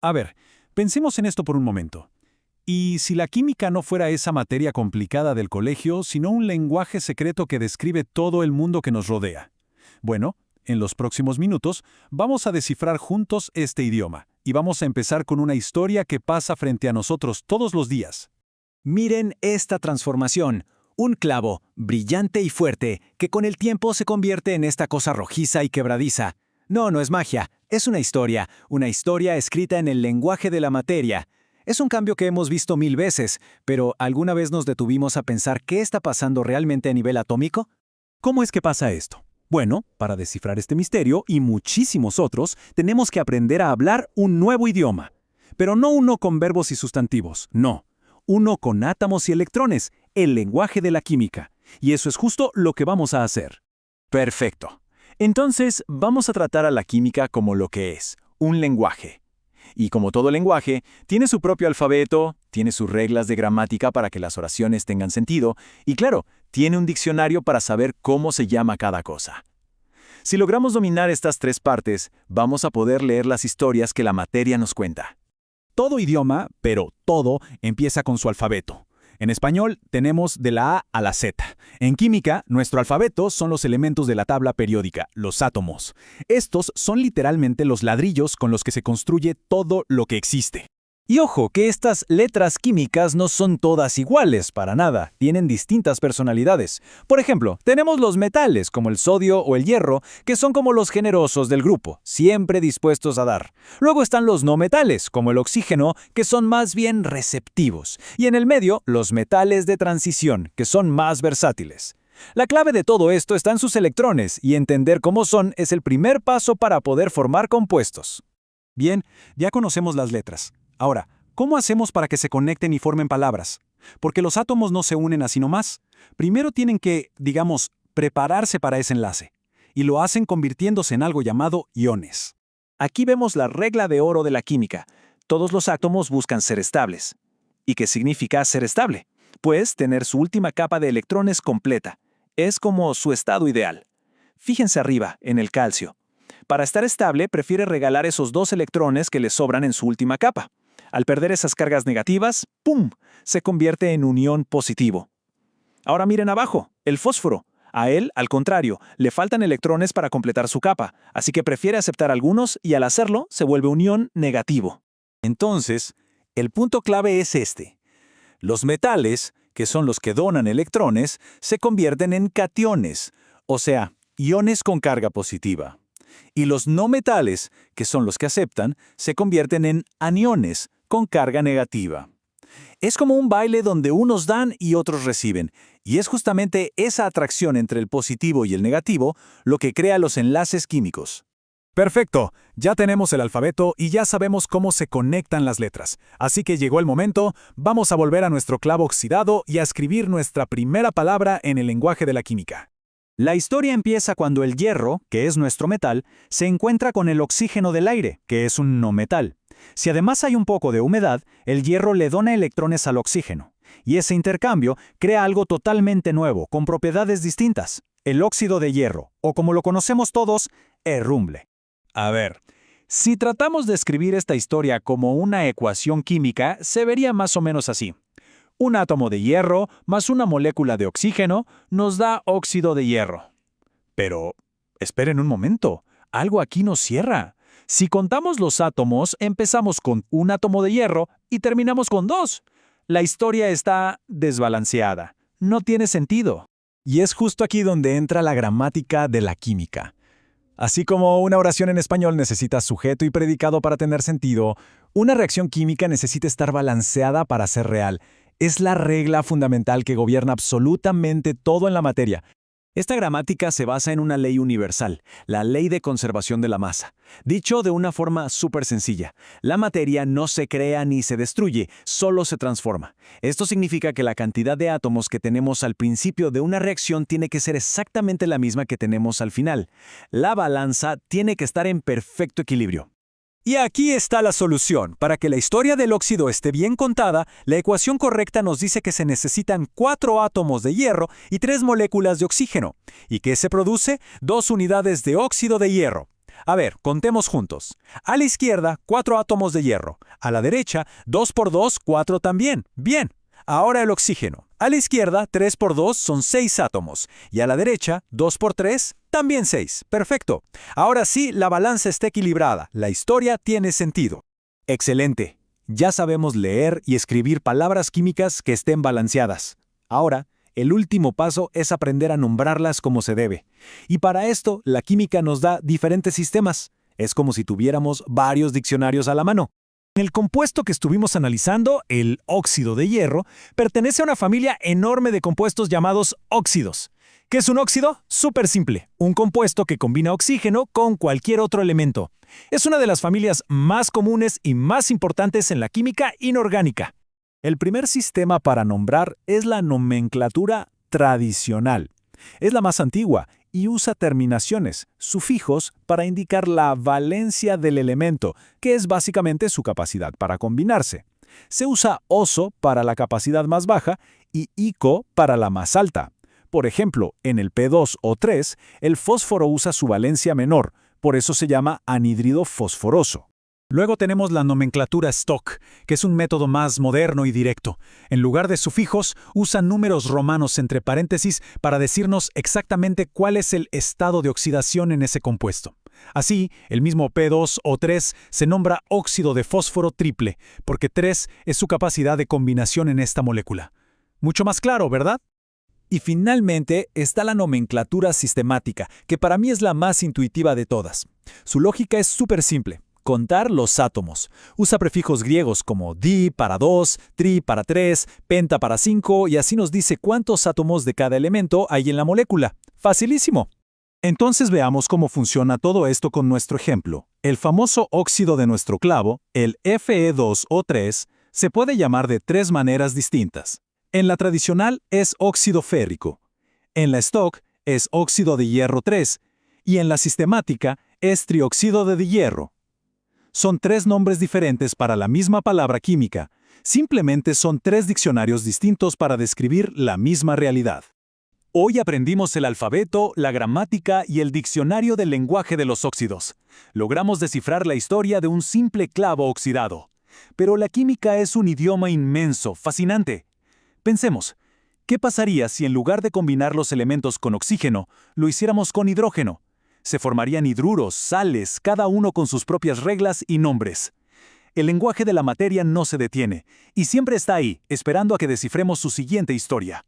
A ver, pensemos en esto por un momento. ¿Y si la química no fuera esa materia complicada del colegio, sino un lenguaje secreto que describe todo el mundo que nos rodea? Bueno, en los próximos minutos vamos a descifrar juntos este idioma, y vamos a empezar con una historia que pasa frente a nosotros todos los días. Miren esta transformación. Un clavo, brillante y fuerte, que con el tiempo se convierte en esta cosa rojiza y quebradiza. No, no es magia, es una historia escrita en el lenguaje de la materia. Es un cambio que hemos visto 1000 veces, pero ¿alguna vez nos detuvimos a pensar qué está pasando realmente a nivel atómico? ¿Cómo es que pasa esto? Bueno, para descifrar este misterio y muchísimos otros, tenemos que aprender a hablar un nuevo idioma. Pero no uno con verbos y sustantivos, no. Uno con átomos y electrones, el lenguaje de la química. Y eso es justo lo que vamos a hacer. Perfecto. Entonces, vamos a tratar a la química como lo que es, un lenguaje. Y como todo lenguaje, tiene su propio alfabeto, tiene sus reglas de gramática para que las oraciones tengan sentido, y claro, tiene un diccionario para saber cómo se llama cada cosa. Si logramos dominar estas tres partes, vamos a poder leer las historias que la materia nos cuenta. Todo idioma, pero todo, empieza con su alfabeto. En español tenemos de la A a la Z. En química, nuestro alfabeto son los elementos de la tabla periódica, los átomos. Estos son literalmente los ladrillos con los que se construye todo lo que existe. Y ojo, que estas letras químicas no son todas iguales, para nada, tienen distintas personalidades. Por ejemplo, tenemos los metales, como el sodio o el hierro, que son como los generosos del grupo, siempre dispuestos a dar. Luego están los no metales, como el oxígeno, que son más bien receptivos. Y en el medio, los metales de transición, que son más versátiles. La clave de todo esto está en sus electrones, y entender cómo son es el primer paso para poder formar compuestos. Bien, ya conocemos las letras. Ahora, ¿cómo hacemos para que se conecten y formen palabras? Porque los átomos no se unen así nomás. Primero tienen que, digamos, prepararse para ese enlace. Y lo hacen convirtiéndose en algo llamado iones. Aquí vemos la regla de oro de la química. Todos los átomos buscan ser estables. ¿Y qué significa ser estable? Pues tener su última capa de electrones completa. Es como su estado ideal. Fíjense arriba, en el calcio. Para estar estable, prefiere regalar esos 2 electrones que le sobran en su última capa. Al perder esas cargas negativas, ¡pum!, se convierte en un ion positivo. Ahora miren abajo, el fósforo. A él, al contrario, le faltan electrones para completar su capa, así que prefiere aceptar algunos y al hacerlo se vuelve un ion negativo. Entonces, el punto clave es este. Los metales, que son los que donan electrones, se convierten en cationes, o sea, iones con carga positiva. Y los no metales, que son los que aceptan, se convierten en aniones, con carga negativa. Es como un baile donde unos dan y otros reciben, y es justamente esa atracción entre el positivo y el negativo lo que crea los enlaces químicos. Perfecto, ya tenemos el alfabeto y ya sabemos cómo se conectan las letras. Así que llegó el momento, vamos a volver a nuestro clavo oxidado y a escribir nuestra primera palabra en el lenguaje de la química. La historia empieza cuando el hierro, que es nuestro metal, se encuentra con el oxígeno del aire, que es un no metal. Si además hay un poco de humedad, el hierro le dona electrones al oxígeno. Y ese intercambio crea algo totalmente nuevo, con propiedades distintas. El óxido de hierro, o como lo conocemos todos, herrumbre. A ver, si tratamos de escribir esta historia como una ecuación química, se vería más o menos así. Un átomo de hierro más una molécula de oxígeno nos da óxido de hierro. Pero, esperen un momento, algo aquí nos cierra. Si contamos los átomos, empezamos con un átomo de hierro y terminamos con 2. La historia está desbalanceada. No tiene sentido. Y es justo aquí donde entra la gramática de la química. Así como una oración en español necesita sujeto y predicado para tener sentido, una reacción química necesita estar balanceada para ser real. Es la regla fundamental que gobierna absolutamente todo en la materia. Esta gramática se basa en una ley universal, la ley de conservación de la masa. Dicho de una forma súper sencilla, la materia no se crea ni se destruye, solo se transforma. Esto significa que la cantidad de átomos que tenemos al principio de una reacción tiene que ser exactamente la misma que tenemos al final. La balanza tiene que estar en perfecto equilibrio. Y aquí está la solución. Para que la historia del óxido esté bien contada, la ecuación correcta nos dice que se necesitan 4 átomos de hierro y 3 moléculas de oxígeno. ¿Y qué se produce? 2 unidades de óxido de hierro. A ver, contemos juntos. A la izquierda, 4 átomos de hierro. A la derecha, 2 por 2, 4 también. Bien. Ahora el oxígeno. A la izquierda, 3 por 2 son 6 átomos. Y a la derecha, 2 por 3, también 6. Perfecto. Ahora sí, la balanza está equilibrada. La historia tiene sentido. Excelente. Ya sabemos leer y escribir palabras químicas que estén balanceadas. Ahora, el último paso es aprender a nombrarlas como se debe. Y para esto, la química nos da diferentes sistemas. Es como si tuviéramos varios diccionarios a la mano. El compuesto que estuvimos analizando, el óxido de hierro, pertenece a una familia enorme de compuestos llamados óxidos. ¿Qué es un óxido? Súper simple. Un compuesto que combina oxígeno con cualquier otro elemento. Es una de las familias más comunes y más importantes en la química inorgánica. El primer sistema para nombrar es la nomenclatura tradicional. Es la más antigua y usa terminaciones, sufijos, para indicar la valencia del elemento, que es básicamente su capacidad para combinarse. Se usa oso para la capacidad más baja y ico para la más alta. Por ejemplo, en el P2 o 3, el fósforo usa su valencia menor, por eso se llama anhídrido fosforoso. Luego tenemos la nomenclatura Stock, que es un método más moderno y directo. En lugar de sufijos, usa números romanos entre paréntesis para decirnos exactamente cuál es el estado de oxidación en ese compuesto. Así, el mismo P2 o 3 se nombra óxido de fósforo triple, porque 3 es su capacidad de combinación en esta molécula. Mucho más claro, ¿verdad? Y finalmente está la nomenclatura sistemática, que para mí es la más intuitiva de todas. Su lógica es súper simple. Contar los átomos. Usa prefijos griegos como di para 2, tri para 3, penta para 5 y así nos dice cuántos átomos de cada elemento hay en la molécula. ¡Facilísimo! Entonces veamos cómo funciona todo esto con nuestro ejemplo. El famoso óxido de nuestro clavo, el Fe2O3, se puede llamar de 3 maneras distintas. En la tradicional es óxido férrico. En la Stock es óxido de hierro 3 y en la sistemática es trióxido de hierro. Son 3 nombres diferentes para la misma palabra química. Simplemente son 3 diccionarios distintos para describir la misma realidad. Hoy aprendimos el alfabeto, la gramática y el diccionario del lenguaje de los óxidos. Logramos descifrar la historia de un simple clavo oxidado. Pero la química es un idioma inmenso, fascinante. Pensemos, ¿qué pasaría si en lugar de combinar los elementos con oxígeno, lo hiciéramos con hidrógeno? Se formarían hidruros, sales, cada uno con sus propias reglas y nombres. El lenguaje de la materia no se detiene, y siempre está ahí, esperando a que descifremos su siguiente historia.